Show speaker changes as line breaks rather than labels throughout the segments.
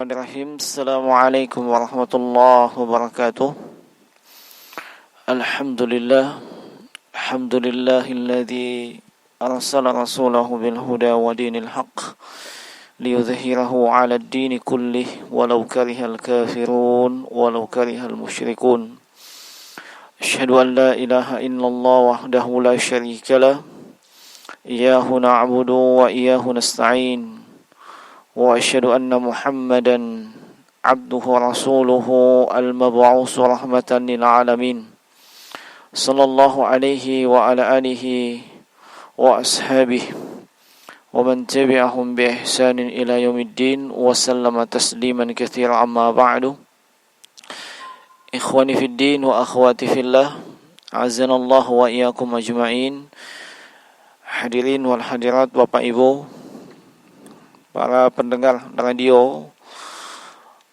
Bismillahirrahmanirrahim. Assalamualaikum warahmatullahi wabarakatuh. Alhamdulillahilladzi arsala rasulahu bil huda wa dinil haqq liyudhhirahu 'ala ad-din kullih walau karihal kafirun walau karihal musyrikun. Asyhadu an la ilaha illallah wahdahu la syarika lah. Iyyahu na'budu wa iyyahu nasta'in. Wa asyhadu anna Muhammadan abduhu wa rasuluhu al-mab'uts rahmatan lil alamin. Sallallahu alaihi wa ala alihi wa ashabihi wa man tabi'ahum bi ihsanin ila yaumiddin wa sallama tasliman katsiran amma ba'du. Ikhwani fid din wa akhwati fillah, azanallahu wa iyyakum ajma'in. Hadirin wal hadirat, Bapak Ibu, para pendengar radio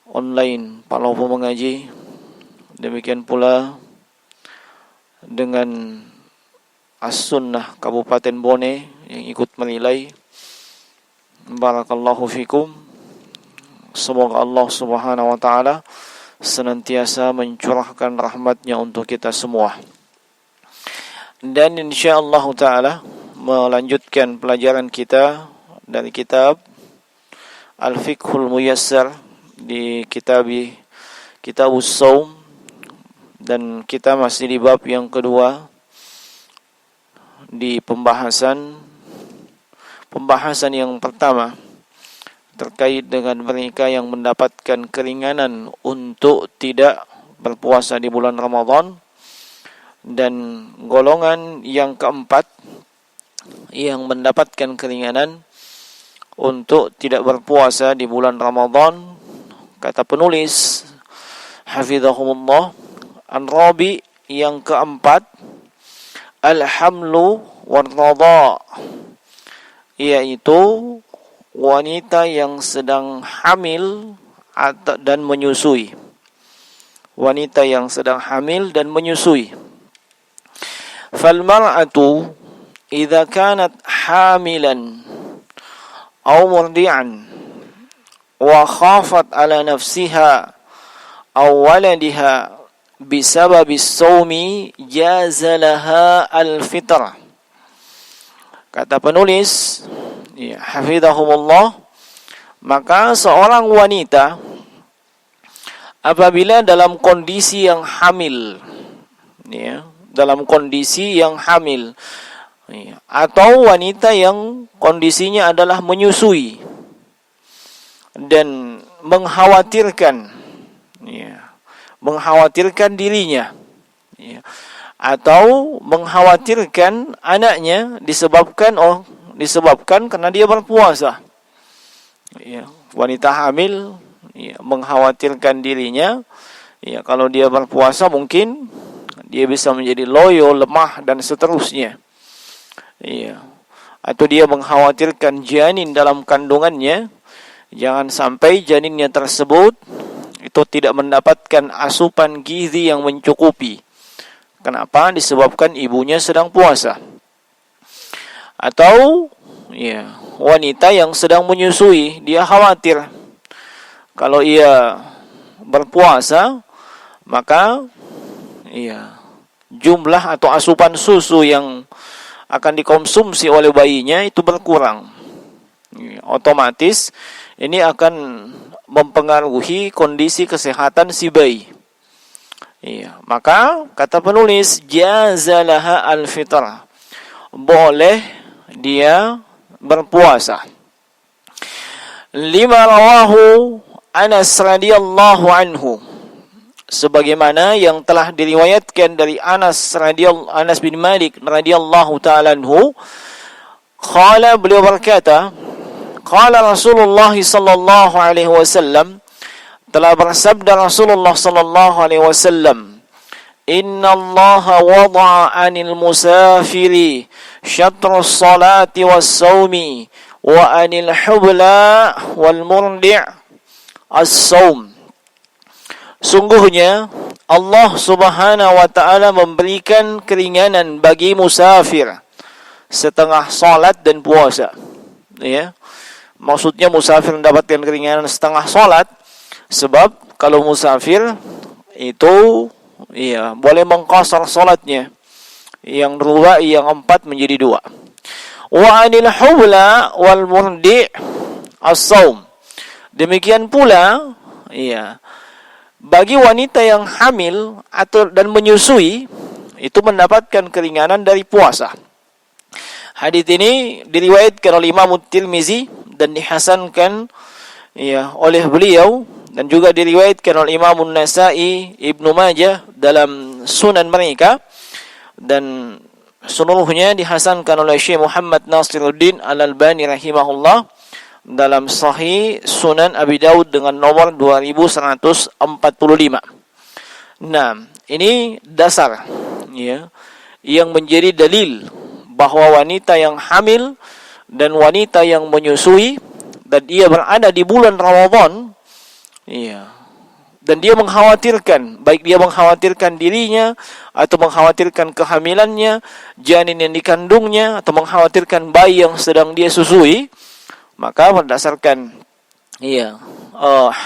online Palopo Mengaji, demikian pula dengan As-Sunnah Kabupaten Bone yang ikut menilai. Barakallahu fikum. Semoga Allah Subhanahu wa taala senantiasa mencurahkan rahmatnya untuk kita semua. Dan insyaallah taala melanjutkan pelajaran kita dari kitab Al-Fiqhul Muyassar di Kitabus Shaum, dan kita masih di bab yang kedua di pembahasan yang pertama terkait dengan mereka yang mendapatkan keringanan untuk tidak berpuasa di bulan Ramadan, dan golongan yang keempat yang mendapatkan keringanan untuk tidak berpuasa di bulan Ramadan. Kata penulis hafizahumullah, an-rabi, yang keempat, al-hamlu war-radha, yaitu wanita yang sedang hamil dan menyusui. Wanita yang sedang hamil dan menyusui. Fal mar'atu idza kanat hamilan aw murdi'an wa khafat ala nafsiha aw waladiha bisababi shaumi jazalaha al-fitra. Kata penulis, ya, hafizahumullah, maka seorang wanita apabila dalam kondisi yang hamil, ya, dalam kondisi yang hamil, atau wanita yang kondisinya adalah menyusui dan mengkhawatirkan dirinya, atau mengkhawatirkan anaknya disebabkan karena dia berpuasa. Wanita hamil mengkhawatirkan dirinya, kalau dia berpuasa mungkin dia bisa menjadi loyo, lemah, dan seterusnya. Atau dia mengkhawatirkan janin dalam kandungannya, jangan sampai janinnya tersebut itu tidak mendapatkan asupan gizi yang mencukupi. Kenapa? Disebabkan ibunya sedang puasa. Atau wanita yang sedang menyusui, dia khawatir kalau ia berpuasa maka jumlah atau asupan susu yang akan dikonsumsi oleh bayinya itu berkurang. Otomatis ini akan mempengaruhi kondisi kesehatan si bayi. Maka kata penulis, jazalaha al-fitrah, boleh dia berpuasa. Lima rawahu Anas radhiyallahu anhu, sebagaimana yang telah diriwayatkan dari Anas bin Malik radhiyallahu ta'ala anhu, qala, beliau berkata, qala Rasulullah sallallahu alaihi wasallam, telah bersabda Rasulullah sallallahu alaihi wasallam, innallaha wada'a 'anil musafiri syatrus salati was-saumi wa 'anil hubla wal murdi' as-saum. Sungguhnya Allah Subhanahu wa taala memberikan keringanan bagi musafir setengah salat dan puasa. Maksudnya musafir mendapatkan keringanan setengah salat Sebab kalau musafir itu boleh mengqasar salatnya. Yang 2, yang 4 menjadi 2. Wa 'anil hubla wal murdi' as-shaum. Demikian pula bagi wanita yang hamil atau dan menyusui itu mendapatkan keringanan dari puasa. Hadis ini diriwayatkan oleh Imam Tirmizi dan dihasankan oleh beliau, dan juga diriwayatkan oleh Imam An-Nasa'i, Ibnu Majah dalam sunan mereka, dan seluruhnya dihasankan oleh Syekh Muhammad Nasiruddin Al-Albani rahimahullah dalam Sahih Sunan Abi Daud dengan nomor 2145. Nah, ini dasar yang menjadi dalil bahwa wanita yang hamil dan wanita yang menyusui dan dia berada di bulan Ramadan, dan dia mengkhawatirkan, baik dia mengkhawatirkan dirinya atau mengkhawatirkan kehamilannya, janin yang dikandungnya, atau mengkhawatirkan bayi yang sedang dia susui, maka berdasarkan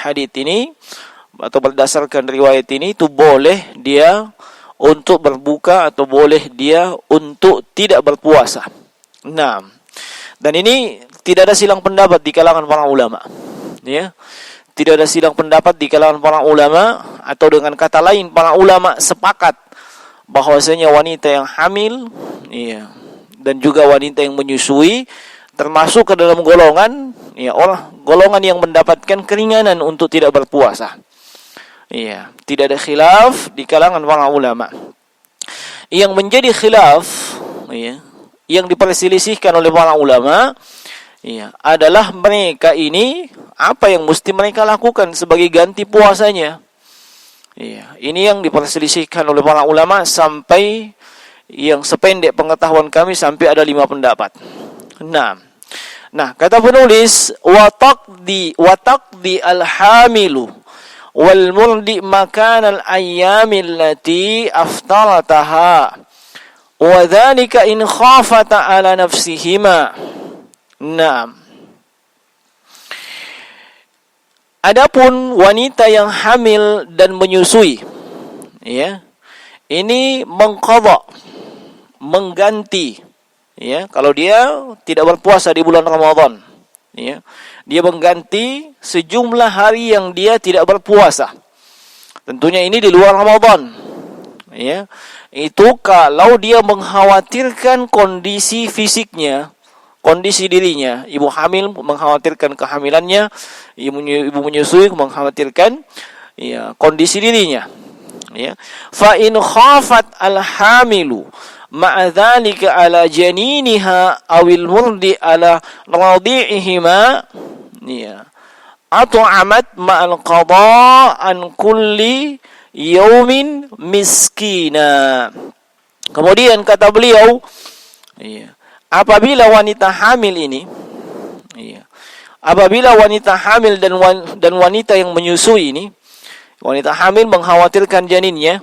hadits ini atau berdasarkan riwayat ini itu boleh dia untuk berbuka atau boleh dia untuk tidak berpuasa. Nah, dan ini tidak ada silang pendapat di kalangan para ulama. Tidak ada silang pendapat di kalangan para ulama, atau dengan kata lain para ulama sepakat bahwasanya wanita yang hamil dan juga wanita yang menyusui termasuk ke dalam golongan golongan yang mendapatkan keringanan untuk tidak berpuasa. Tidak ada khilaf di kalangan para ulama. Yang menjadi khilaf yang diperselisihkan oleh para ulama adalah mereka ini apa yang mesti mereka lakukan sebagai ganti puasanya. Ini yang diperselisihkan oleh para ulama, sampai yang sependek pengetahuan kami sampai ada 5 pendapat. Nah, kata penulis wa taqdi al-hamilu wal murdi makan al-ayyamil lati aftarataha wa dhalika in khafata ala nafsihima. Adapun wanita yang hamil dan menyusui, ini mengqadha, mengganti, kalau dia tidak berpuasa di bulan Ramadan, dia mengganti sejumlah hari yang dia tidak berpuasa. Tentunya ini di luar Ramadan. Itu kalau dia mengkhawatirkan kondisi fisiknya, kondisi dirinya. Ibu hamil mengkhawatirkan kehamilannya, ibu menyusui mengkhawatirkan kondisi dirinya. Fa in khafat al-hamilu ma'a dzalika ala janiniha awil murdi ala radi'ihima at'amat ma'al qada an kulli yaumin miskina. Kemudian kata beliau, apabila wanita hamil ini, apabila wanita hamil dan wanita yang menyusui ini, wanita hamil mengkhawatirkan janinnya,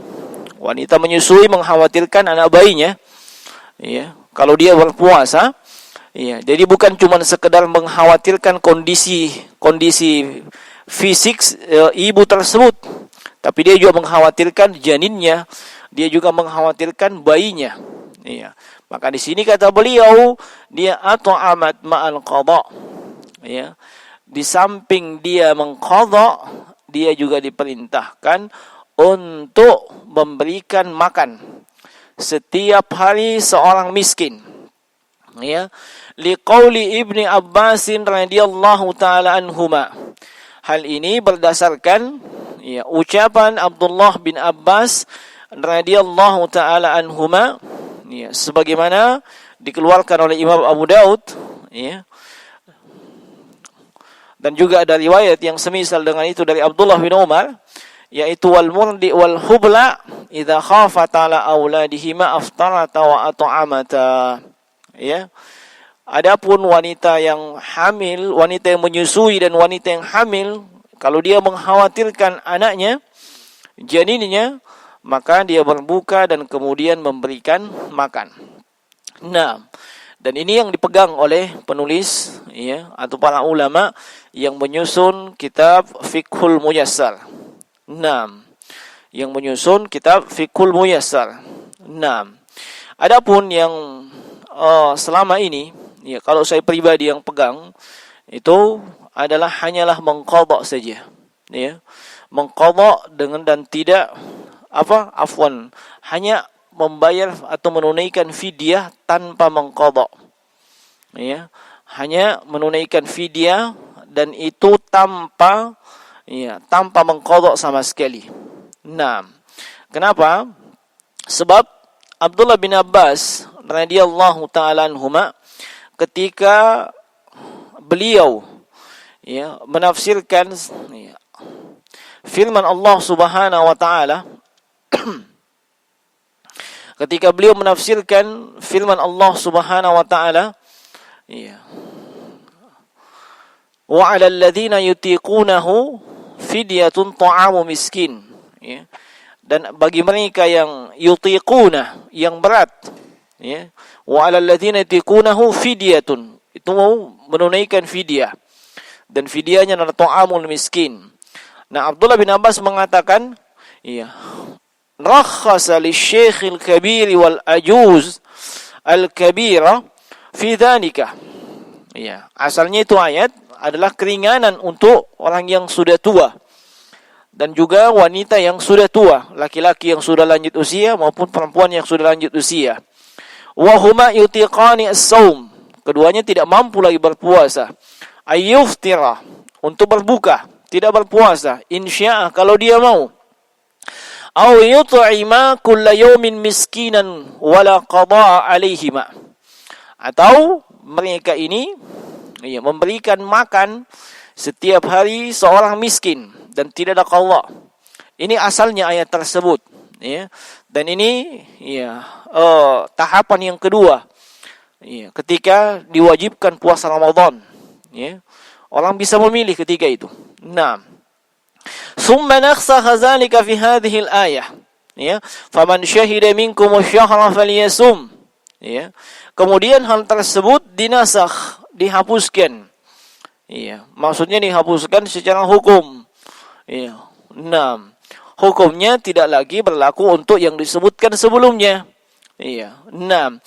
wanita menyusui mengkhawatirkan anak bayinya, kalau dia berpuasa, jadi bukan cuma sekedar mengkhawatirkan kondisi fisik ibu tersebut, tapi dia juga mengkhawatirkan janinnya, dia juga mengkhawatirkan bayinya. Maka di sini kata beliau, dia at'amat ma'al qada. Di samping dia mengqadha, dia juga diperintahkan untuk memberikan makan setiap hari seorang miskin. Liqauli Ibni Abbasin radhiyallahu taala anhuma. Hal ini berdasarkan ucapan Abdullah bin Abbas radhiyallahu taala anhuma, sebagaimana dikeluarkan oleh Imam Abu Daud, dan juga ada riwayat yang semisal dengan itu dari Abdullah bin Umar, yaitu wal murdi wal hubla idza khafata ala auladihima aftarata wa at'amata. Adapun wanita yang hamil, wanita yang menyusui dan wanita yang hamil, kalau dia mengkhawatirkan anaknya, janinnya, maka dia berbuka dan kemudian memberikan makan. Nah, Dan ini yang dipegang oleh penulis ya atau para ulama yang menyusun kitab Fiqhul Muyassar. 6. Yang menyusun kitab Fiqhul Muyassar. 6. Adapun yang selama ini ya kalau saya pribadi yang pegang itu adalah hanyalah mengqadha saja. Ya. Mengqadha dengan dan tidak hanya membayar atau menunaikan fidyah tanpa mengqadha. Ya, hanya menunaikan fidyah dan itu tanpa mengqadha sama sekali. Nah, kenapa? Sebab Abdullah bin Abbas radhiyallahu taala anhuma ketika beliau menafsirkan firman Allah Subhanahu wa taala ketika beliau menafsirkan firman Allah Subhanahu wa taala wa 'alal ladzina yutiqunahu fidyatun ta'amu miskin dan bagi mereka yang yutiquna yang berat wa 'alal ladzina yutiqunahu fidyatun itu mau menunaikan fidyah dan fidyahnya adalah ta'amul miskin. Nah, Abdullah bin Abbas mengatakan rakhasa lisy-syaikhil kabir wal ajuz al-kabira fi dzalika. Asalnya itu ayat adalah keringanan untuk orang yang sudah tua dan juga wanita yang sudah tua, laki-laki yang sudah lanjut usia maupun perempuan yang sudah lanjut usia. Wa huma yutiqani as-shaum. Keduanya tidak mampu lagi berpuasa. Ayyuftira untuk berbuka, tidak berpuasa. Insya'a kalau dia mau. Aw yut'ima kulla yawmin miskinan wala qada'a alaihima. Atau mereka ini memberikan makan setiap hari seorang miskin dan tidak ada qada. Ini asalnya ayat tersebut Dan ini tahapan yang kedua. Ketika diwajibkan puasa Ramadan, orang bisa memilih ketika itu. Nah, summa nakhsakha dzalika fi hadhihi al-ayah. Faman syahida minkum asy-syahra falyasum. Kemudian hal tersebut dinasakh, dihapuskan. Maksudnya dihapuskan secara hukum. Nah, hukumnya tidak lagi berlaku untuk yang disebutkan sebelumnya. Nah,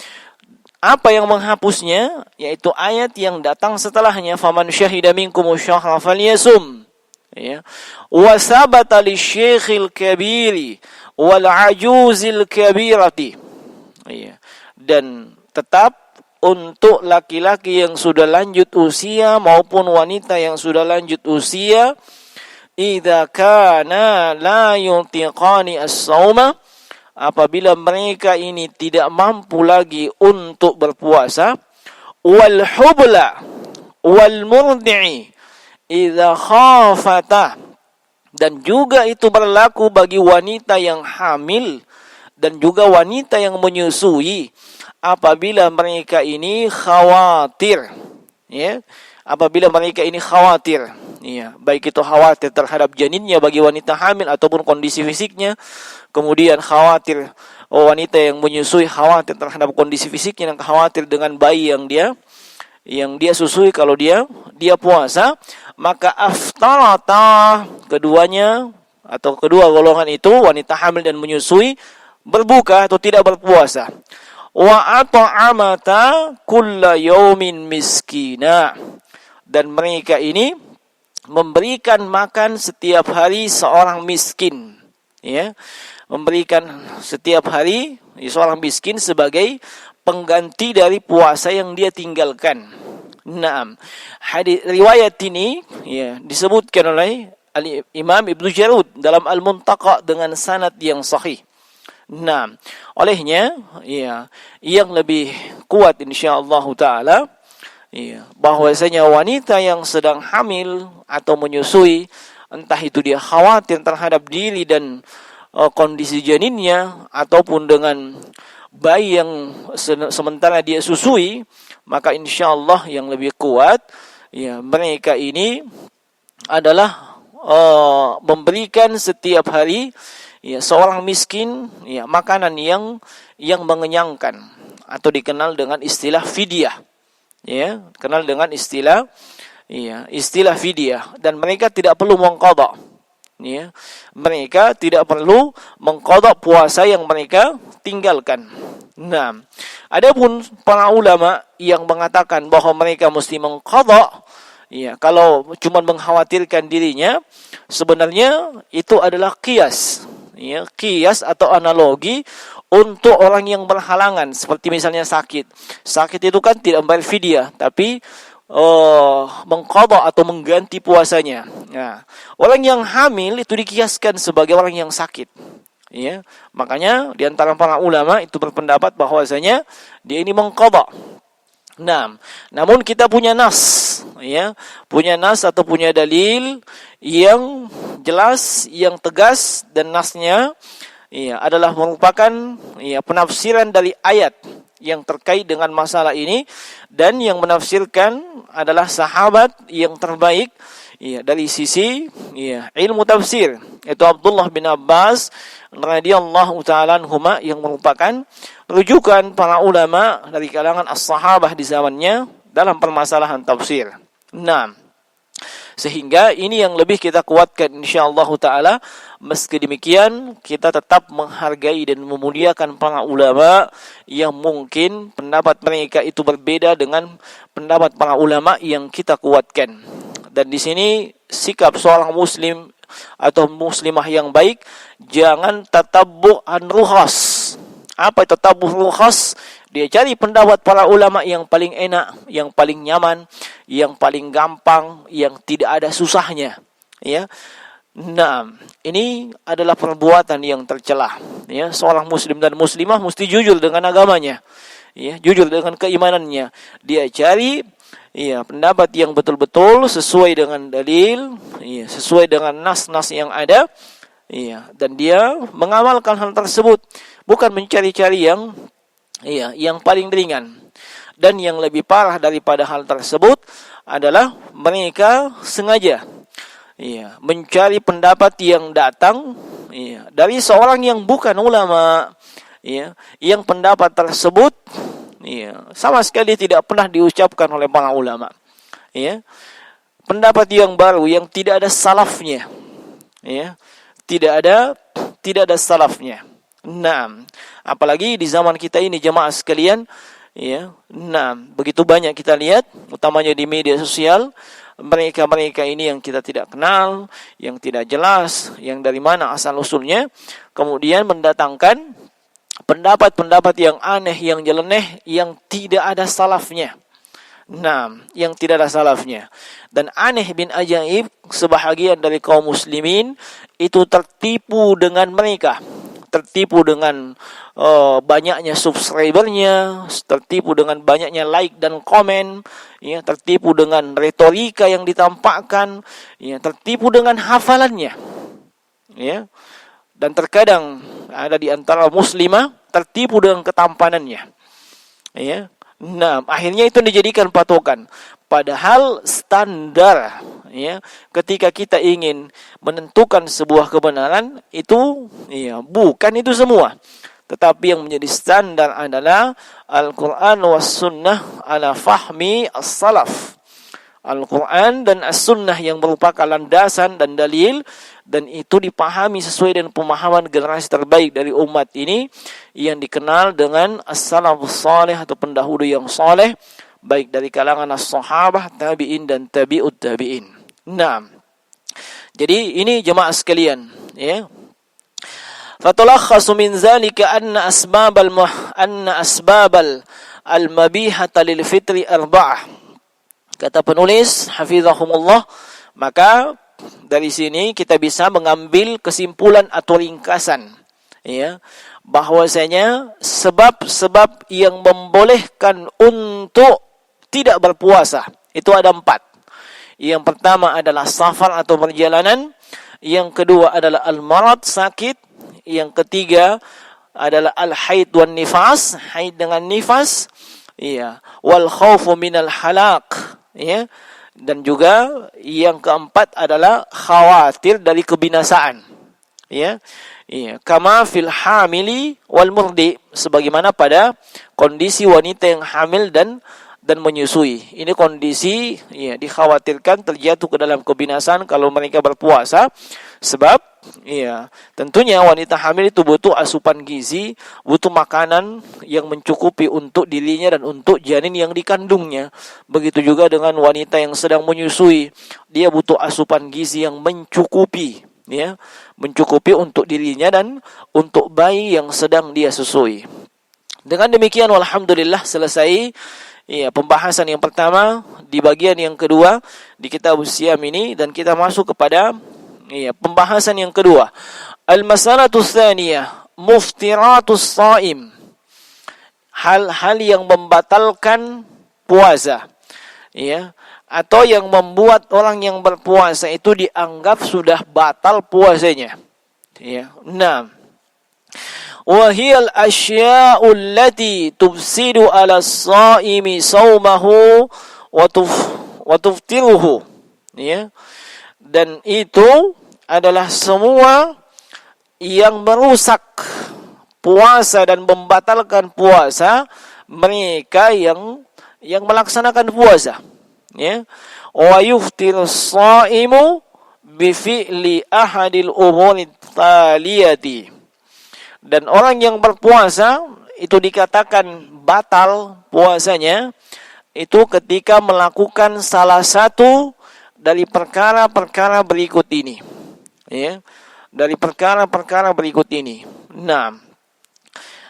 apa yang menghapusnya? Yaitu ayat yang datang setelahnya. Faman syahida minkum asy-syahra falyasum. Wa sabata lisy-syaikhil kabiri wal ajuzil kabirati. Dan tetap untuk laki-laki yang sudah lanjut usia maupun wanita yang sudah lanjut usia, idza kana la yutiqani as-shauma, apabila mereka ini tidak mampu lagi untuk berpuasa, wal hubla wal murdi'i idza khafata, dan juga itu berlaku bagi wanita yang hamil dan juga wanita yang menyusui apabila mereka ini khawatir. Apabila mereka ini khawatir, baik itu khawatir terhadap janinnya bagi wanita hamil ataupun kondisi fisiknya, kemudian khawatir wanita yang menyusui khawatir terhadap kondisi fisiknya dan khawatir dengan bayi yang dia susui kalau dia puasa, maka aftarata, keduanya atau kedua golongan itu wanita hamil dan menyusui berbuka atau tidak berpuasa. Wa at'amata kulla yaumin miskina, dan mereka ini memberikan makan setiap hari seorang miskin. Memberikan setiap hari seorang miskin sebagai pengganti dari puasa yang dia tinggalkan. Naam. Hadis riwayat ini disebutkan oleh Imam Ibnu Jarud dalam Al-Muntaqa dengan sanad yang sahih. Nah, olehnya yang lebih kuat insyaallah taala bahwasanya wanita yang sedang hamil atau menyusui, entah itu dia khawatir terhadap diri dan kondisi janinnya ataupun dengan bayi yang sementara dia susui, maka insyaallah yang lebih kuat mereka ini adalah memberikan setiap hari seorang miskin makanan yang mengenyangkan atau dikenal dengan istilah fidyah. Ya, kenal dengan istilah fidyah, dan mereka tidak perlu mengqadha. Ya, mereka tidak perlu mengqadha puasa yang mereka tinggalkan. Nah, adapun para ulama yang mengatakan bahwa mereka mesti mengqadha, ya, kalau cuma mengkhawatirkan dirinya, sebenarnya itu adalah qiyas. Ya, qiyas atau analogi untuk orang yang berhalangan, seperti misalnya sakit. Sakit itu kan tidak membayar fidyah, tapi mengqadha atau mengganti puasanya. Nah, orang yang hamil itu dikiaskan sebagai orang yang sakit. Ya, makanya di antara para ulama itu berpendapat bahwasanya dia ini mengqadha. Nah, namun kita punya nas, ya, punya nas atau punya dalil yang jelas, yang tegas, dan nasnya adalah merupakan penafsiran dari ayat yang terkait dengan masalah ini, dan yang menafsirkan adalah sahabat yang terbaik dari sisi ilmu tafsir, yaitu Abdullah bin Abbas radhiyallahu taala anhuma, yang merupakan rujukan para ulama dari kalangan as-sahabah di zamannya dalam permasalahan tafsir. Nah, sehingga ini yang lebih kita kuatkan insyaallah taala. Meski demikian, kita tetap menghargai dan memuliakan para ulama yang mungkin pendapat mereka itu berbeda dengan pendapat para ulama yang kita kuatkan. Dan di sini sikap seorang muslim atau muslimah yang baik, jangan tatabbu'an rukhas. Apa itu tatabbu' rukhas? Dia cari pendapat para ulama yang paling enak, yang paling nyaman, yang paling gampang, yang tidak ada susahnya. Ya. Nah, ini adalah perbuatan yang tercela. Ya, seorang muslim dan muslimah mesti jujur dengan agamanya. Ya, jujur dengan keimanannya. Dia cari pendapat yang betul-betul sesuai dengan dalil, sesuai dengan nas-nas yang ada. Dan dia mengamalkan hal tersebut, bukan mencari-cari yang paling ringan. Dan yang lebih parah daripada hal tersebut adalah mereka sengaja mencari pendapat yang datang dari seorang yang bukan ulama, yang pendapat tersebut sama sekali tidak pernah diucapkan oleh para ulama. Pendapat yang baru yang tidak ada salafnya. Tidak ada salafnya. Nah, apalagi di zaman kita ini jemaah sekalian, nah, begitu banyak kita lihat, utamanya di media sosial, mereka ini yang kita tidak kenal, yang tidak jelas, yang dari mana asal-usulnya, kemudian mendatangkan pendapat-pendapat yang aneh, yang nyeleneh, yang tidak ada salafnya. Nah, yang tidak ada salafnya. Dan aneh bin ajaib, sebahagian dari kaum muslimin itu tertipu dengan mereka. Tertipu dengan banyaknya subscribernya, tertipu dengan banyaknya like dan komen, tertipu dengan retorika yang ditampakkan, tertipu dengan hafalannya, dan terkadang ada di antara muslimah tertipu dengan ketampanannya, Nah, akhirnya itu dijadikan patokan. Padahal standar, ketika kita ingin menentukan sebuah kebenaran itu, bukan itu semua. Tetapi yang menjadi standar adalah Al-Quran was Sunnah ala fahmi as-salaf. Al-Quran dan As-Sunnah yang merupakan landasan dan dalil, dan itu dipahami sesuai dengan pemahaman generasi terbaik dari umat ini yang dikenal dengan as-salafus salih atau pendahulu yang saleh, baik dari kalangan as-sahabah, tabi'in dan tabi'ut tabi'in. Nah, jadi ini jemaah sekalian, fatulakhasu min zalika anna asbabal al-mabihata lil fitri arba'ah. Kata penulis hafizahumullah, maka dari sini kita bisa mengambil kesimpulan atau ringkasan, bahwasanya sebab-sebab yang membolehkan untuk tidak berpuasa itu ada 4. Yang pertama adalah safar atau perjalanan, yang kedua adalah al-marad, sakit, yang ketiga adalah al-haid wan nifas, haid dengan nifas, wal khaufu minal halaq, dan juga yang keempat adalah khawatir dari kebinasaan, kama fil hamili wal murdi, sebagaimana pada kondisi wanita yang hamil dan menyusui. Ini kondisi ya dikhawatirkan terjatuh ke dalam kebinasaan kalau mereka berpuasa, sebab ya tentunya wanita hamil itu butuh asupan gizi, butuh makanan yang mencukupi untuk dirinya dan untuk janin yang dikandungnya. Begitu juga dengan wanita yang sedang menyusui, dia butuh asupan gizi yang mencukupi, ya, mencukupi untuk dirinya dan untuk bayi yang sedang dia susui. Dengan demikian walhamdulillah selesai ya pembahasan yang pertama di bagian yang kedua di kitab Siyam ini, dan kita masuk kepada ya pembahasan yang kedua. Al-masalatu tsaniyah, muftiratus shaim. Hal-hal yang membatalkan puasa. Ya, atau yang membuat orang yang berpuasa itu dianggap sudah batal puasanya. Ya. Nah, وهي الأشياء التي تفسد على الصائم صومه وتفطره, ya. Dan itu adalah semua yang merusak puasa dan membatalkan puasa mereka yang melaksanakan puasa, ya. Wa yuftiru as-shaimu bi fi'li ahadil umuri taliyati. Dan orang yang berpuasa itu dikatakan batal puasanya itu ketika melakukan salah satu dari perkara-perkara berikut ini. Ya, dari perkara-perkara berikut ini. Nah,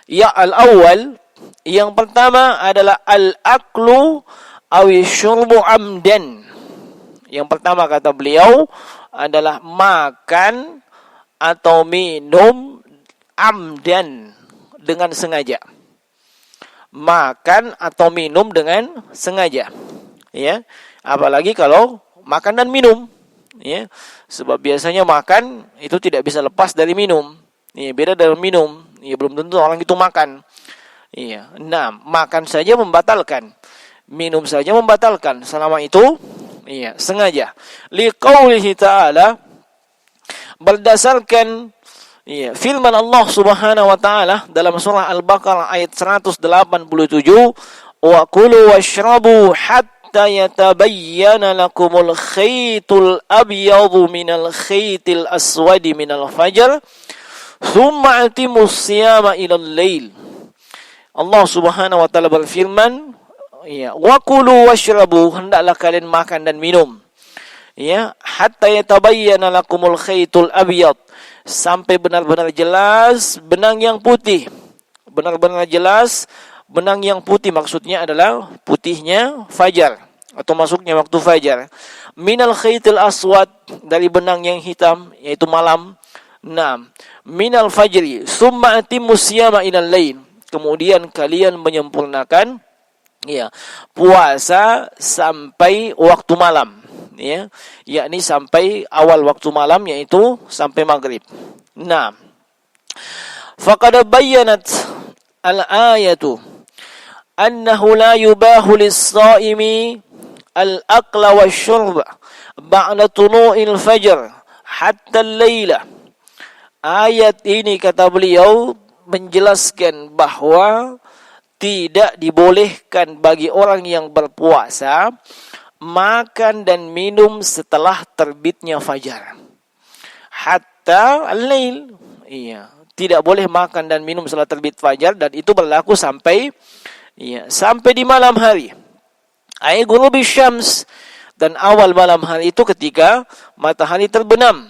ya al-awwal, yang pertama adalah al-aklu awi syurbu amdan. Yang pertama kata beliau adalah makan atau minum amdan, dengan sengaja. Makan atau minum dengan sengaja, ya. Apalagi kalau makan dan minum, ya. Sebab biasanya makan itu tidak bisa lepas dari minum. Ya, beda dengan minum. Ya, belum tentu orang itu makan. Iya. Nah, makan saja membatalkan, minum saja membatalkan selama itu iya sengaja. Liqaulihi ta'ala, berdasarkan iya, firman Allah Subhanahu wa taala dalam surah Al-Baqarah ayat 187, wa kulu washrabu hatta yatabayyana lakumul khaytul abyadu minal khaytil aswadi minal fajr thumma atimus siyama ilal lail. Allah Subhanahu wa taala berfirman, ya, wa kulu washrabu, hendaklah kalian makan dan minum, ya, hatta yatabayyana lakumul khaytul abyad, sampai benar-benar jelas benang yang putih. Benar-benar jelas benang yang putih maksudnya adalah putihnya fajar atau masuknya waktu fajar. Minal khaytil aswad, dari benang yang hitam yaitu malam. Naam, minal fajri summa atimmus siyama ilal lail, kemudian kalian menyempurnakan ya puasa sampai waktu malam, ya, yakni sampai awal waktu malam, yaitu sampai maghrib. Nah, faqad bayyanat al-ayatu annahu la yubahu lis-shaimi al-akla wasyurba ba'da tulu'il fajr hatta al-laila. Ayat ini kata beliau menjelaskan bahwa tidak dibolehkan bagi orang yang berpuasa makan dan minum setelah terbitnya fajar. Hatta al-lail. Iya, tidak boleh makan dan minum setelah terbit fajar, dan itu berlaku sampai sampai di malam hari. Ay ghurubi syams, dan awal malam hari itu ketika matahari terbenam.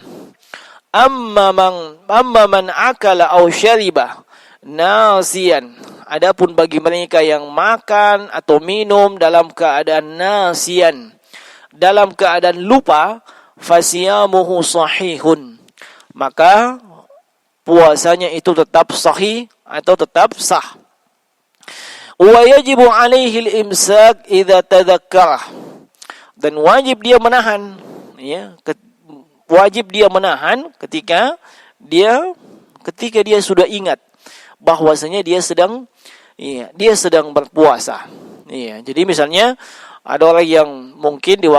Amma man akala aw syariba nasiyan. Adapun bagi mereka yang makan atau minum dalam keadaan nasiyan, dalam keadaan lupa, fasiyamuhu sahihun, maka puasanya itu tetap sahih atau tetap sah. Wa yajibu alaihi al-imsak idza tadzakkara, dan wajib dia menahan, ya, wajib dia menahan ketika dia sudah ingat bahwasanya dia sedang berpuasa. Iya, jadi misalnya ada orang yang mungkin di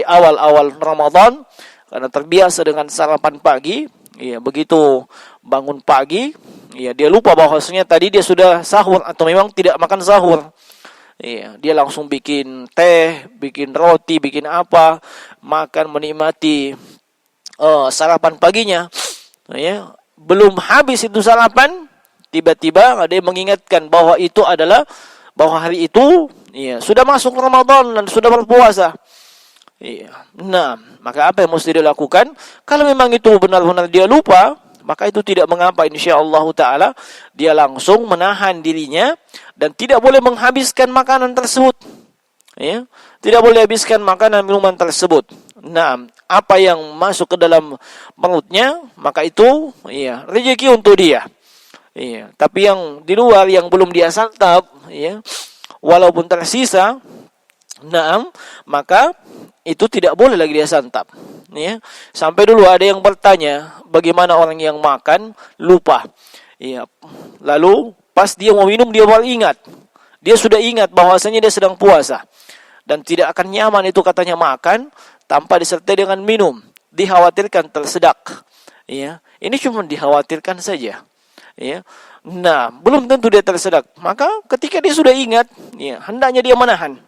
awal-awal Ramadan karena terbiasa dengan sarapan pagi, iya, begitu bangun pagi, Ya, dia lupa bahwasanya tadi dia sudah sahur atau memang tidak makan sahur. Iya, dia langsung bikin teh, bikin roti, bikin apa, makan menikmati sarapan paginya. Ya, belum habis itu sarapan, tiba-tiba ada yang mengingatkan bahwa itu adalah bahwa hari itu ya sudah masuk Ramadan dan sudah berpuasa. Iya. Nah, maka apa yang mesti dilakukan? Kalau memang itu benar-benar dia lupa, maka itu tidak mengapa, insyaallah taala dia langsung menahan dirinya dan tidak boleh menghabiskan makanan tersebut. Ya, tidak boleh habiskan makanan minuman tersebut. Nah, apa yang masuk ke dalam perutnya, maka itu ya rezeki untuk dia. Iya, tapi yang di luar yang belum dia santap, ya, walaupun tersisa, nah, maka itu tidak boleh lagi dia santap. Ya, sampai dulu ada yang bertanya, bagaimana orang yang makan lupa? Ya, lalu pas dia mau minum dia baru ingat. Dia sudah ingat bahwasanya dia sedang puasa dan tidak akan nyaman itu katanya makan tanpa disertai dengan minum. Dikhawatirkan tersedak. Ya, ini cuma dikhawatirkan saja. Ya, nah belum tentu dia tersedak. Maka ketika dia sudah ingat, ya hendaknya dia menahan.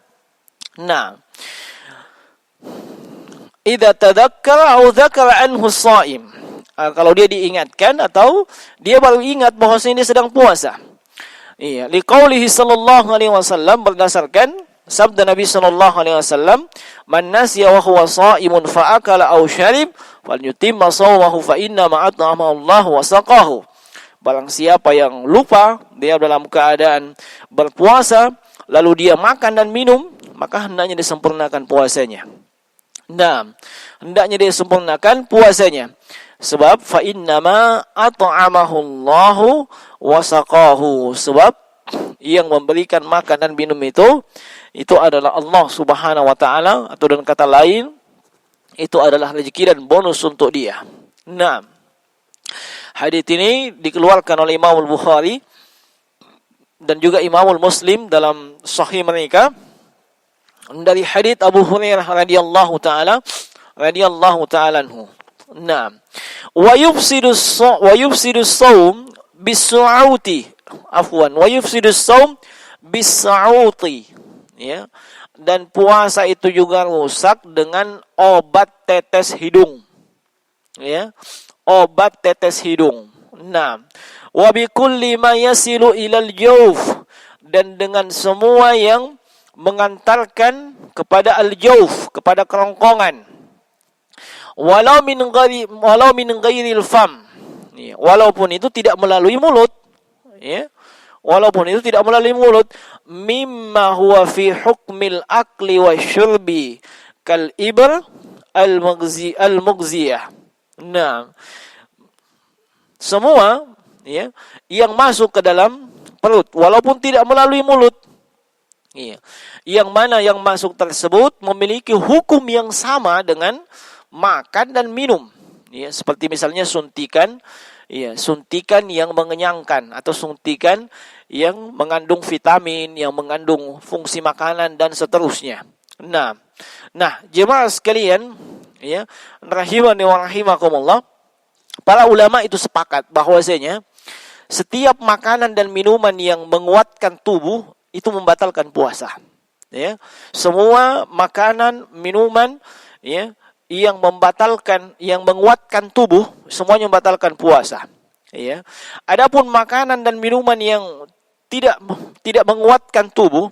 Nah, idza tadzakkara aw dzakara anhu shaim. Kalau dia diingatkan atau dia baru ingat bahwasanya dia sedang puasa. Iya, liqaulihi sallallahu alaihi wasallam, berdasarkan sabda Nabi sallallahu alaihi wasallam, "Man nasiya wa huwa shaimun fa akala aw syarib falyutimma shawmahu fa inna ma at'amahu Allah wa saqahu." Barang siapa yang lupa, dia dalam keadaan berpuasa, lalu dia makan dan minum, maka hendaknya disempurnakan puasanya. Nah, hendaknya dia sempurnakan puasanya. Sebab fa innama at'amahu Allahu wa saqahu. Sebab yang memberikan makan dan minum itu adalah Allah Subhanahu wa taala, atau dengan kata lain itu adalah rezeki dan bonus untuk dia. Nah, hadis ini dikeluarkan oleh Imam Al-Bukhari dan juga Imam Muslim dalam sahih mereka dari hadits Abu Hurairah radhiyallahu taala anhu. Nah, wa yufsidus shaum bis-su'uti. Afwan, wa yufsidus shaum bis-su'uti. Ya. Dan puasa itu juga rusak dengan obat tetes hidung. Ya. Obat tetes hidung. Nah, wa bi kulli ma yasilu ilal jawf, dan dengan semua yang mengantarkan kepada al-jawf, kepada kerongkongan. Walau min ghairil fam. Ya, walaupun itu tidak melalui mulut. Ya. Walaupun itu tidak melalui mulut, mimma huwa fi hukmil akli wasyurbi kal ibr al-mughziyah. Nah, semua ya yang masuk ke dalam perut walaupun tidak melalui mulut. Iya. Yang mana yang masuk tersebut memiliki hukum yang sama dengan makan dan minum. Ya, seperti misalnya suntikan, ya, suntikan yang mengenyangkan atau suntikan yang mengandung vitamin, yang mengandung fungsi makanan dan seterusnya. Nah, jemaah sekalian, ya, rahimani wa rahimakumullah, para ulama itu sepakat bahwasanya setiap makanan dan minuman yang menguatkan tubuh itu membatalkan puasa. Ya, semua makanan, minuman, ya, yang menguatkan tubuh, semuanya membatalkan puasa. Ya. Adapun makanan dan minuman yang tidak menguatkan tubuh,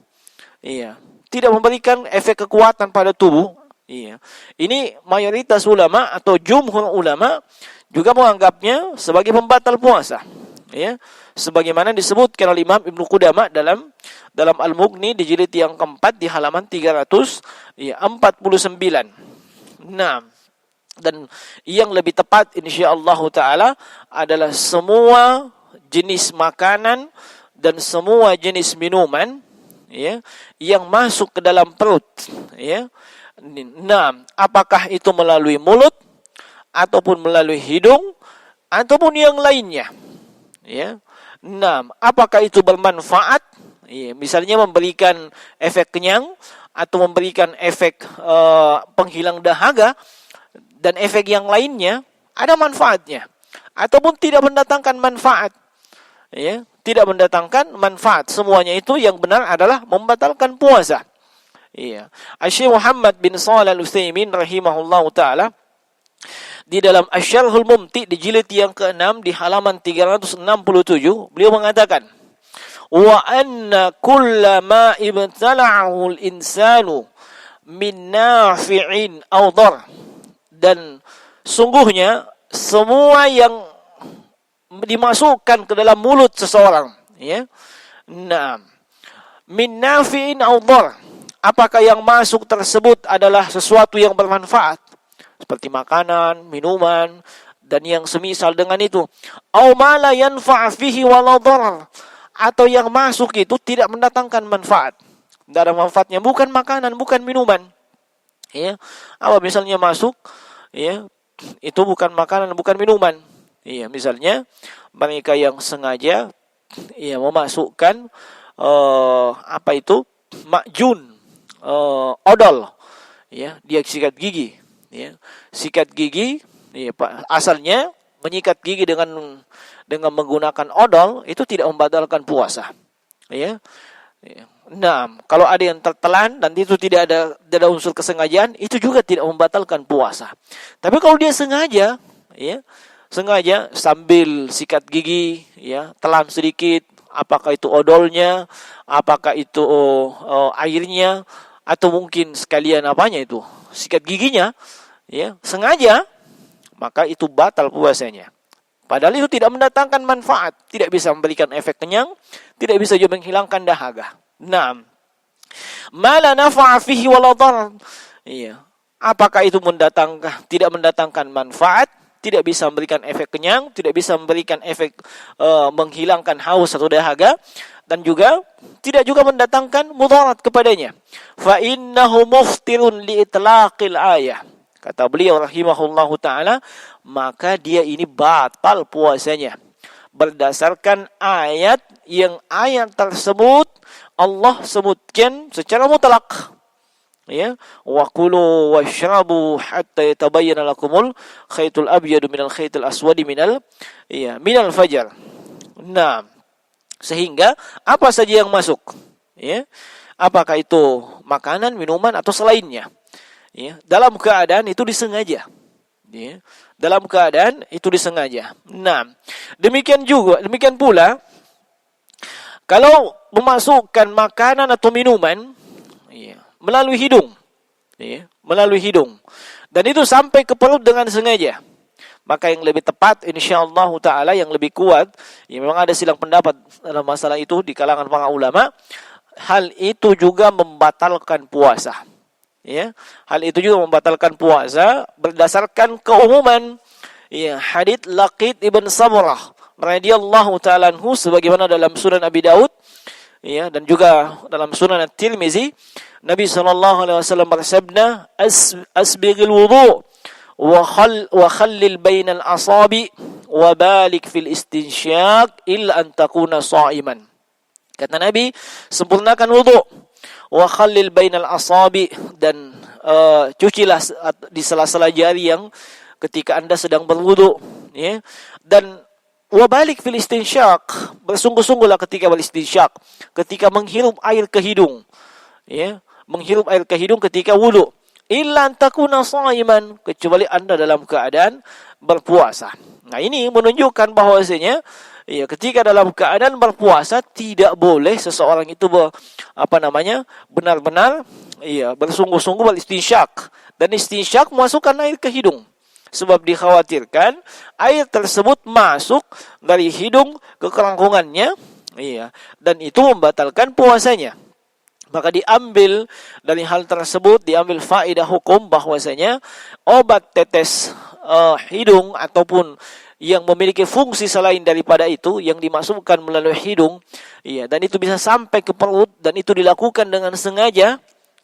ya, tidak memberikan efek kekuatan pada tubuh, ya. Ini mayoritas ulama atau jumhur ulama juga menganggapnya sebagai pembatal puasa. Ya, sebagaimana disebutkan oleh Imam Ibnu Qudamah dalam Al-Mughni di jilid yang keempat di halaman 349. Nah, dan yang lebih tepat insyaallah taala adalah semua jenis makanan dan semua jenis minuman, ya, yang masuk ke dalam perut, ya. Nah, apakah itu melalui mulut ataupun melalui hidung ataupun yang lainnya, ya. Nah, apakah itu bermanfaat? Ya, misalnya memberikan efek kenyang atau memberikan efek penghilang dahaga dan efek yang lainnya, ada manfaatnya ataupun tidak mendatangkan manfaat. ya, tidak mendatangkan manfaat. Semuanya itu yang benar adalah membatalkan puasa. Iya. Syekh Muhammad bin Shalih Al-Utsaimin rahimahullahu taala di dalam Asy-Syarhul Mumti di jilid yang ke-6 di halaman 367 beliau mengatakan wa anna kullama ibtala'ahu al-insanu min nafi'in aw dar, dan sungguhnya semua yang dimasukkan ke dalam mulut seseorang, ya. Nah, min nafi'in aw dar, apakah yang masuk tersebut adalah sesuatu yang bermanfaat seperti makanan, minuman, dan yang semisal dengan itu. Aw ma la yanfa' fihi wala darar, atau yang masuk itu tidak mendatangkan manfaat. Tidak ada manfaatnya, bukan makanan, bukan minuman. Ya, apa misalnya masuk, ya, itu bukan makanan, bukan minuman. Ya, misalnya mereka yang sengaja, ya, memasukkan apa itu makjun, odol, ya, dia sikat gigi. Ya, sikat gigi, ya, asalnya menyikat gigi dengan menggunakan odol itu tidak membatalkan puasa. Ya. Nah, kalau ada yang tertelan dan itu tidak ada unsur kesengajaan, itu juga tidak membatalkan puasa. Tapi kalau dia sengaja, ya, sengaja sambil sikat gigi, ya, telan sedikit, apakah itu odolnya, apakah itu airnya, atau mungkin sekalian apanya itu, sikat giginya, ya, sengaja, maka itu batal puasanya. Padahal itu tidak mendatangkan manfaat, tidak bisa memberikan efek kenyang, tidak bisa juga menghilangkan dahaga. Nah, mala nafa'a fihi wala dharar. Iya. Apakah itu tidak mendatangkan manfaat, tidak bisa memberikan efek kenyang, tidak bisa memberikan efek menghilangkan haus atau dahaga, dan juga tidak juga mendatangkan mudarat kepadanya. Fa innahu muftirun li itlaqil ayah. Kata beliau rahimahullahu ta'ala, maka dia ini batal puasanya berdasarkan ayat yang ayat tersebut Allah sebutkan secara mutlak. Ya, wa kulu washrabu hatta yatabayyana lakumul khaytul abyadu minal khaytil aswadi minal fajr. Nah, sehingga apa saja yang masuk, ya, apakah itu makanan, minuman atau selainnya, ya, dalam keadaan itu disengaja, ya, dalam keadaan itu disengaja. Nah, demikian pula kalau memasukkan makanan atau minuman, ya, melalui hidung, ya, melalui hidung, dan itu sampai ke perut dengan sengaja, maka yang lebih tepat, insyaallah taala, yang lebih kuat, ya, memang ada silang pendapat dalam masalah itu di kalangan para ulama, hal itu juga membatalkan puasa. Ya, hal itu juga membatalkan puasa berdasarkan keumuman, ya, hadits Laqit ibn Sabrah radhiyallahu ta'ala anhu sebagaimana dalam Sunan Abi Daud, ya, dan juga dalam Sunan At-Tirmizi, Nabi sallallahu alaihi wasallam bersabda, asbighil wudu wa khallil bainal asabi wa balik fil istinsyaq illa an takuna sha'iman. Kata Nabi, sempurnakan wudu, wa khallil bainal asabi, dan cucilah di sela-sela jari yang ketika Anda sedang berwudu, ya, dan wabalik fil istinsyaq, bersungguh-sungguhlah ketika beristinsyaq, ketika menghirup air ke hidung, ya, menghirup air ke hidung ketika wudu, illa takuna shaiman, kecuali Anda dalam keadaan berpuasa. Nah, ini menunjukkan bahwasanya, ya, ketika dalam keadaan berpuasa tidak boleh seseorang itu benar-benar, ya, bersungguh-sungguh beristinsyaq, dan istinsyaq memasukkan air ke hidung. Sebab dikhawatirkan air tersebut masuk dari hidung ke kerongkongannya, iya, dan itu membatalkan puasanya. Maka diambil dari hal tersebut, diambil faedah hukum bahwasanya obat tetes hidung ataupun yang memiliki fungsi selain daripada itu yang dimasukkan melalui hidung, iya, dan itu bisa sampai ke perut dan itu dilakukan dengan sengaja,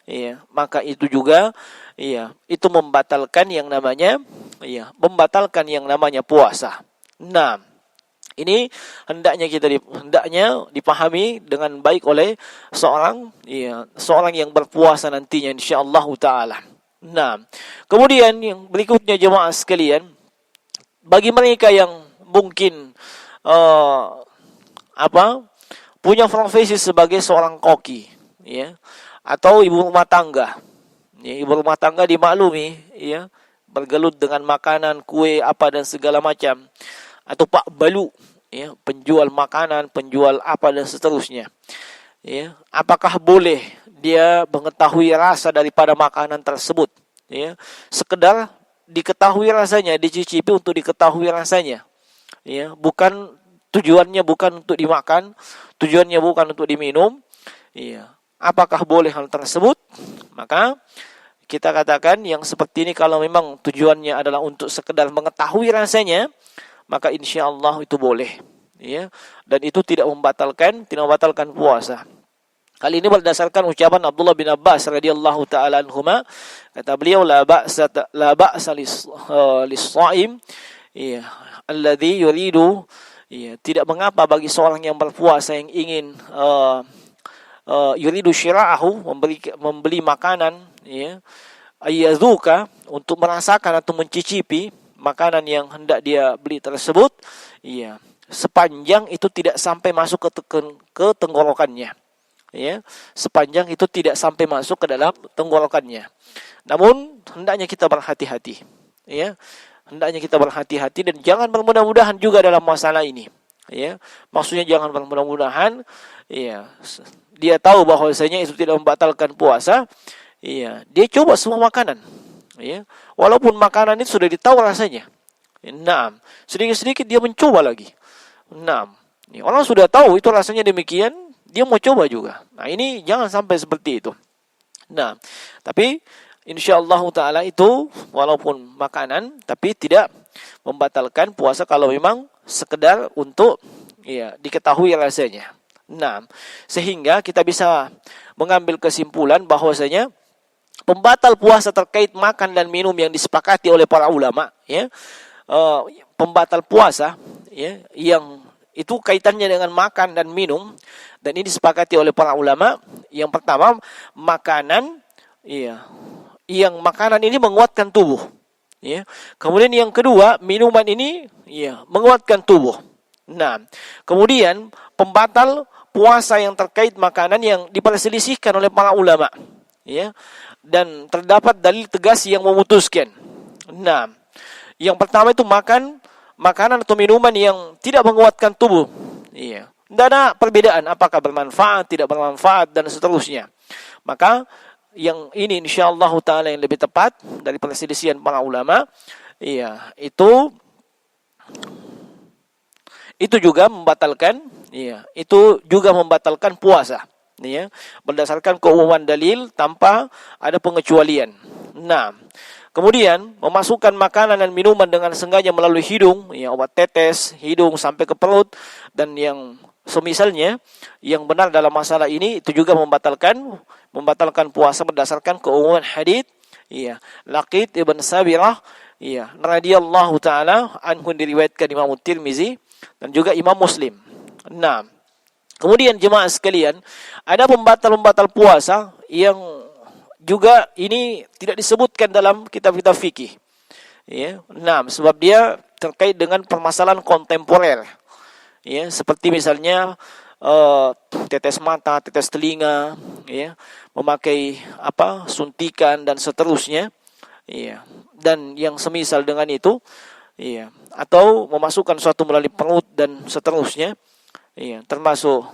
iya, maka itu juga, iya, itu membatalkan yang namanya, iya, membatalkan yang namanya puasa. Nah, ini hendaknya dipahami dengan baik oleh seorang yang berpuasa nantinya insyaallah taala. Nah, kemudian yang berikutnya jemaah sekalian, bagi mereka yang mungkin punya profesi sebagai seorang koki, ya, atau ibu rumah tangga. Ya, ibu rumah tangga dimaklumi, ya, bergelut dengan makanan, kue, apa dan segala macam. Atau Pak Balu, ya, penjual makanan, penjual apa dan seterusnya. Ya, apakah boleh dia mengetahui rasa daripada makanan tersebut? Ya, sekedar diketahui rasanya, dicicipi untuk diketahui rasanya. Ya, tujuannya bukan untuk dimakan, tujuannya bukan untuk diminum. Ya, apakah boleh hal tersebut? Maka kita katakan yang seperti ini kalau memang tujuannya adalah untuk sekedar mengetahui rasanya, maka insyaallah itu boleh, ya. Dan itu tidak membatalkan puasa. Hal ini berdasarkan ucapan Abdullah bin Abbas radhiyallahu taala anhuma, kata beliau la ba'sa lis-shaim, ya, alladhi yuridu, ya, tidak mengapa bagi seorang yang berpuasa yang ingin yuridu syira'ahu, membeli makanan, ya, ayyazuka, untuk merasakan atau mencicipi makanan yang hendak dia beli tersebut, ya, sepanjang itu tidak sampai masuk ke tenggorokannya, ya, sepanjang itu tidak sampai masuk ke dalam tenggorokannya. Namun hendaknya kita berhati-hati, ya, hendaknya kita berhati-hati dan jangan bermudah-mudahan juga dalam masalah ini, ya. Maksudnya jangan bermudah-mudahan, ya, dia tahu bahwasanya itu tidak membatalkan puasa, ya, dia coba semua makanan, ya, walaupun makanan itu sudah ditahu rasanya. Naam, sedikit-sedikit dia mencoba lagi. Naam, orang sudah tahu itu rasanya demikian, dia mau coba juga. Nah, ini jangan sampai seperti itu. Nah, tapi insyaallah taala itu walaupun makanan tapi tidak membatalkan puasa kalau memang sekedar untuk, ya, diketahui rasanya. Nah, sehingga kita bisa mengambil kesimpulan bahwasanya pembatal puasa terkait makan dan minum yang disepakati oleh para ulama, ya, pembatal puasa, ya, yang itu kaitannya dengan makan dan minum, dan ini disepakati oleh para ulama. Yang pertama, makanan, ya, yang makanan ini menguatkan tubuh, ya. Kemudian yang kedua, minuman ini, ya, menguatkan tubuh. Nah, kemudian pembatal puasa yang terkait makanan yang diperselisihkan oleh para ulama, ya, dan terdapat dalil tegas yang memutuskan. Nah, yang pertama itu makanan atau minuman yang tidak menguatkan tubuh, iya. Tidak ada perbedaan apakah bermanfaat, tidak bermanfaat dan seterusnya. Maka yang ini insyaallah taala yang lebih tepat dari perselisihan para ulama, iya, itu juga membatalkan, ya, itu juga membatalkan puasa, ya, berdasarkan keumuman dalil tanpa ada pengecualian. Nah, kemudian memasukkan makanan dan minuman dengan sengaja melalui hidung, ya, obat tetes hidung sampai ke perut dan yang semisalnya, yang benar dalam masalah ini itu juga membatalkan puasa berdasarkan keumuman hadits, ya, Laqit ibn Sabirah, ya, radhiyallahu taala anhu, diriwayatkan Imam Tirmizi dan juga Imam Muslim. Nah, kemudian jemaah sekalian, ada pembatal puasa yang juga ini tidak disebutkan dalam kitab-kitab fikih, ya. Nah, sebab dia terkait dengan permasalahan kontemporer, ya, seperti misalnya tetes mata, tetes telinga, ya, memakai suntikan dan seterusnya, ya, dan yang semisal dengan itu, iya, atau memasukkan suatu melalui perut dan seterusnya, iya, termasuk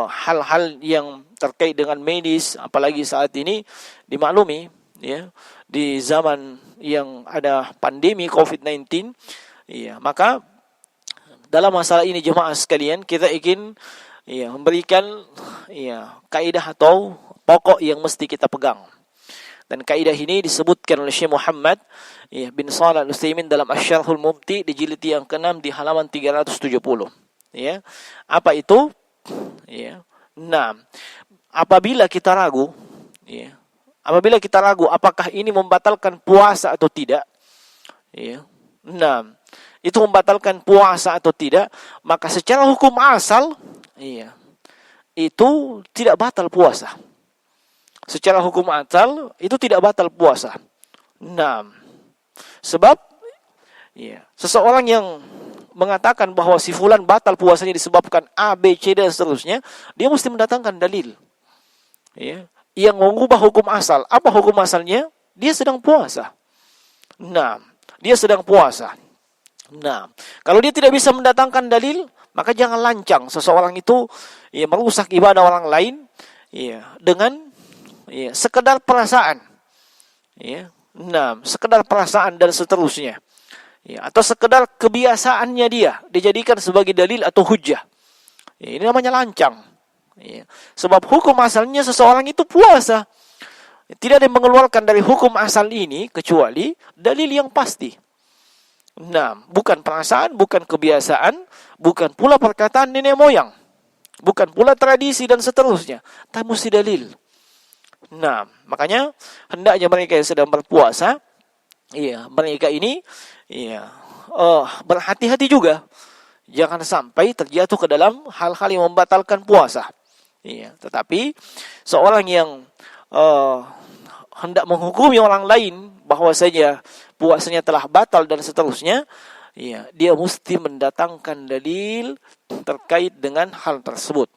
hal-hal yang terkait dengan medis, apalagi saat ini dimaklumi, ya, di zaman yang ada pandemi COVID-19, iya, maka dalam masalah ini jemaah sekalian kita ingin, ya, memberikan, ya, kaidah atau pokok yang mesti kita pegang. Dan kaidah ini disebutkan oleh Syekh Muhammad, ya, bin Shalih Al-Utsaimin dalam Asy-Syarhul Mumti di jilid yang ke-6 di halaman 370. Ya. Apa itu? Ya. Nah, apabila kita ragu, ya, apakah ini membatalkan puasa atau tidak, ya. Nah, itu membatalkan puasa atau tidak, maka secara hukum asal, ya, itu tidak batal puasa. Secara hukum asal itu tidak batal puasa. Nah, sebab, ya, seseorang yang mengatakan bahwa si fulan batal puasanya disebabkan A, B, C dan seterusnya, dia mesti mendatangkan dalil. Ya, yang mengubah hukum asal. Apa hukum asalnya? Dia sedang puasa. Nah, dia sedang puasa. Nah, kalau dia tidak bisa mendatangkan dalil, maka jangan lancang seseorang itu ya merusak ibadah orang lain ya dengan ya sekedar perasaan. Ya. Nah, sekedar perasaan dan seterusnya. Ya, atau sekedar kebiasaannya dia dijadikan sebagai dalil atau hujjah. Ya, ini namanya lancang. Ya. Sebab hukum asalnya seseorang itu puasa. Tidak ada yang mengeluarkan dari hukum asal ini kecuali dalil yang pasti. Nah, bukan perasaan, bukan kebiasaan, bukan pula perkataan nenek moyang, bukan pula tradisi dan seterusnya. Tapi mesti dalil. Nah, makanya hendaknya mereka yang sedang berpuasa, mereka ini, berhati-hati juga. Jangan sampai terjatuh ke dalam hal-hal yang membatalkan puasa. Tetapi seorang yang hendak menghukumi orang lain bahwasanya puasanya telah batal dan seterusnya, dia mesti mendatangkan dalil terkait dengan hal tersebut.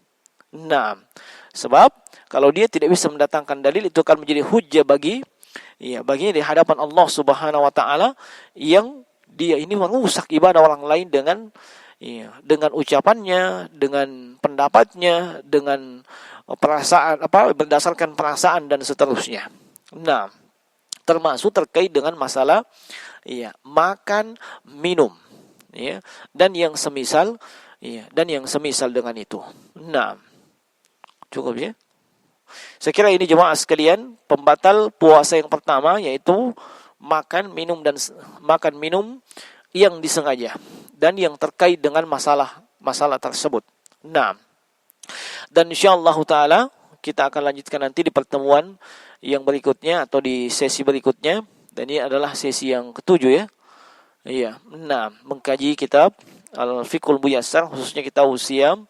Nah, sebab kalau dia tidak bisa mendatangkan dalil, itu akan menjadi hujjah baginya di hadapan Allah Subhanahu wa taala, yang dia ini merusak ibadah orang lain dengan ucapannya, dengan pendapatnya, dengan perasaan berdasarkan perasaan dan seterusnya. Nah, termasuk terkait dengan masalah makan, minum, dan yang semisal dengan itu. Nah, cukup ya. Saya kira ini jemaah sekalian pembatal puasa yang pertama, yaitu makan minum yang disengaja dan yang terkait dengan masalah tersebut. Nah, dan insyaallah taala kita akan lanjutkan nanti di pertemuan yang berikutnya atau di sesi berikutnya, dan ini adalah sesi yang ketujuh ya. Nah, mengkaji kitab Al-Fiqhul Muyassar, khususnya kitab Siyam,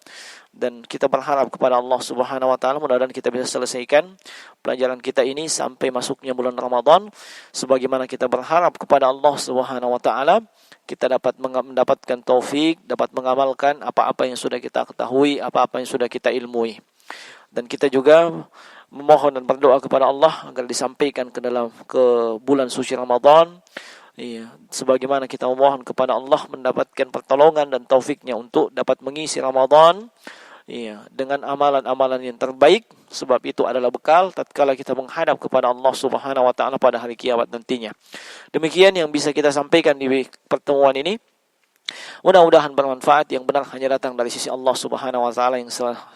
dan kita berharap kepada Allah Subhanahu wa taala mudah-mudahan kita bisa selesaikan pelajaran kita ini sampai masuknya bulan Ramadan, sebagaimana kita berharap kepada Allah Subhanahu wa taala kita dapat mendapatkan taufik, dapat mengamalkan apa-apa yang sudah kita ketahui, apa-apa yang sudah kita ilmui. Dan kita juga memohon dan berdoa kepada Allah agar disampaikan ke bulan suci Ramadan. Sebagaimana kita memohon kepada Allah mendapatkan pertolongan dan taufiknya untuk dapat mengisi Ramadan dengan amalan-amalan yang terbaik, sebab itu adalah bekal tatkala kita menghadap kepada Allah Subhanahu wa taala pada hari kiamat nantinya. Demikian yang bisa kita sampaikan di pertemuan ini. Mudah-mudahan bermanfaat. Yang benar hanya datang dari sisi Allah Subhanahu wa taala,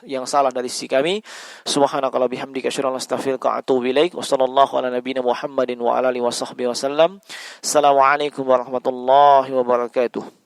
yang salah dari sisi kami. Subhanakallahumma bihamdika asyhadu an la ilaha illa anta astaghfiruka wa atubu ilaik. Wassallallahu ala nabiyyina Muhammadin wa ala alihi washabbihi wasallam. Assalamualaikum warahmatullahi wabarakatuh.